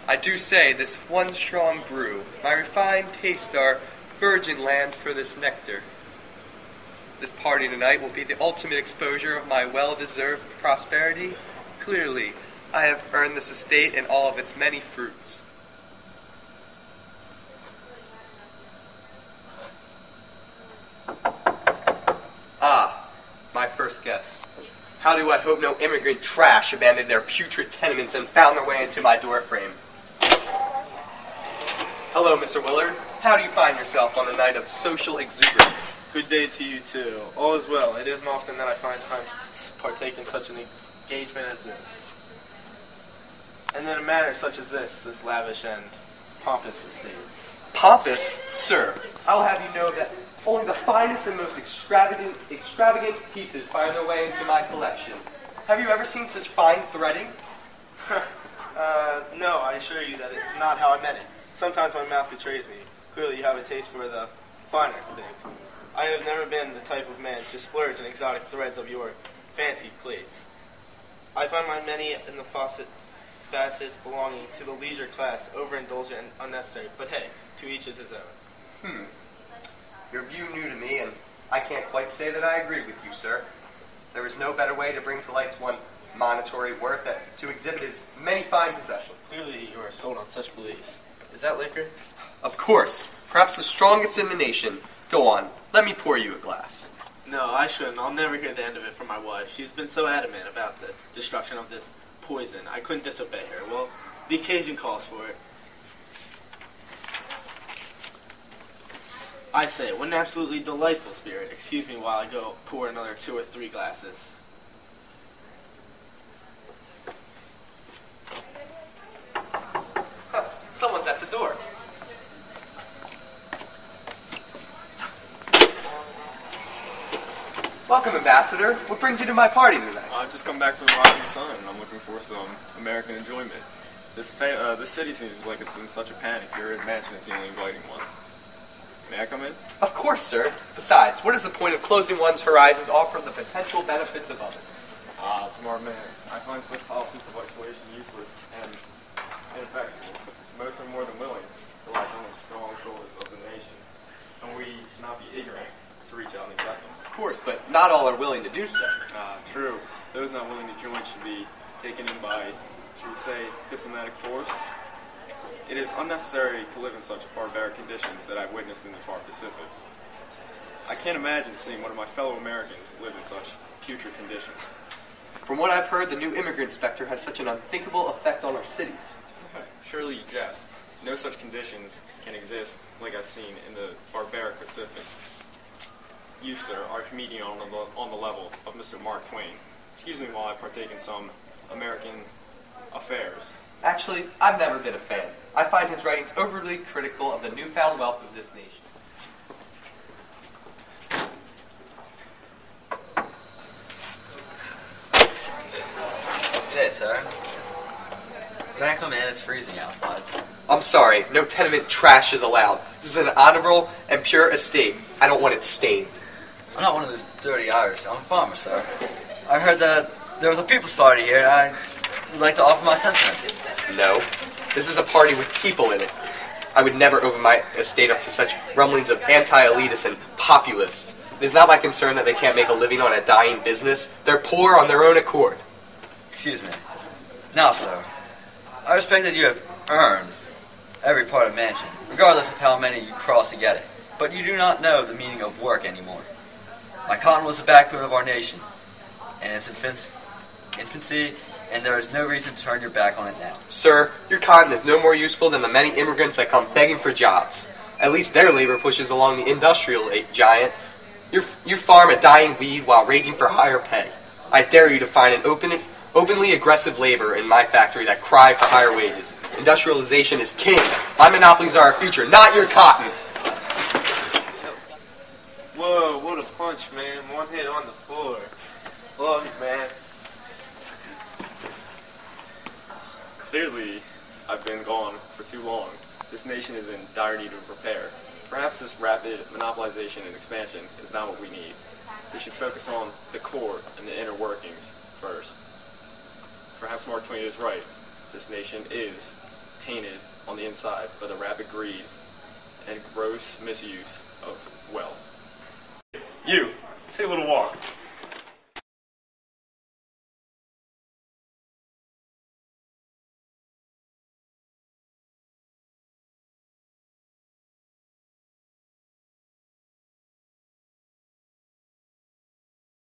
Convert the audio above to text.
I do say this one strong brew, my refined tastes are virgin lands for this nectar. This party tonight will be the ultimate exposure of my well-deserved prosperity. Clearly, I have earned this estate and all of its many fruits. Ah, my first guest. How do I hope no immigrant trash abandoned their putrid tenements and found their way into my doorframe? Hello, Mr. Willard. How do you find yourself on a night of social exuberance? Good day to you, too. All is well. It isn't often that I find time to partake in such an engagement as this. And in a manner such as this lavish and pompous estate. Pompous? Sir, I'll have you know that only the finest and most extravagant pieces find their way into my collection. Have you ever seen such fine threading? No, I assure you that it's not how I meant it. Sometimes my mouth betrays me. Clearly you have a taste for the finer things. I have never been the type of man to splurge in exotic threads of your fancy plates. I find my many in the facets belonging to the leisure class overindulgent and unnecessary, but hey, to each is his own. Your view new to me, and I can't quite say that I agree with you, sir. There is no better way to bring to light one monetary worth than to exhibit his many fine possessions. Clearly you are sold on such beliefs. Is that liquor? Of course, perhaps the strongest in the nation. Go on, let me pour you a glass. No, I shouldn't. I'll never hear the end of it from my wife. She's been so adamant about the destruction of this poison. I couldn't disobey her. Well, the occasion calls for it. I say, what an absolutely delightful spirit. Excuse me while I go pour another 2 or 3 glasses. Someone's at the door. Welcome, Ambassador. What brings you to my party tonight? I've just come back from the rising sun, and I'm looking for some American enjoyment. This city seems like it's in such a panic. Your mansion is the only inviting one. May I come in? Of course, sir. Besides, what is the point of closing one's horizons offer the potential benefits of others? Ah, smart man. I find such policies of isolation useless and ineffective. Most are more than willing to rise on the strong shoulders of the nation, and we should not be ignorant to reach out and accept them. Of course, but not all are willing to do so. True. Those not willing to join should be taken in by, should we say, diplomatic force. It is unnecessary to live in such barbaric conditions that I've witnessed in the far Pacific. I can't imagine seeing one of my fellow Americans live in such putrid conditions. From what I've heard, the new immigrant inspector has such an unthinkable effect on our cities. Surely you jest. No such conditions can exist like I've seen in the barbaric Pacific. You, sir, are a comedian on the level of Mr. Mark Twain. Excuse me while I partake in some American affairs. Actually, I've never been a fan. I find his writings overly critical of the newfound wealth of this nation. Hey, sir. May I come in? It's freezing outside. I'm sorry, no tenement trash is allowed. This is an honorable and pure estate. I don't want it stained. I'm not one of those dirty Irish. I'm a farmer, sir. I heard that there was a people's party here, and I would like to offer my sentiments. No. This is a party with people in it. I would never open my estate up to such rumblings of anti-elitist and populist. It is not my concern that they can't make a living on a dying business. They're poor on their own accord. Excuse me. Now, sir, I respect that you have earned every part of mansion, regardless of how many you cross to get it. But you do not know the meaning of work anymore. My cotton was the backbone of our nation, and its infancy, and there is no reason to turn your back on it now. Sir, your cotton is no more useful than the many immigrants that come begging for jobs. At least their labor pushes along the industrial giant. You farm a dying weed while raging for higher pay. I dare you to find an openly aggressive labor in my factory that cry for higher wages. Industrialization is king. My monopolies are our future, not your cotton. Whoa, what a punch, man. One hit on the floor. Love it, man. Clearly, I've been gone for too long. This nation is in dire need of repair. Perhaps this rapid monopolization and expansion is not what we need. We should focus on the core and the inner workings first. Perhaps Mark Twain is right. This nation is tainted on the inside by the rapid greed and gross misuse of wealth. You, take a little walk.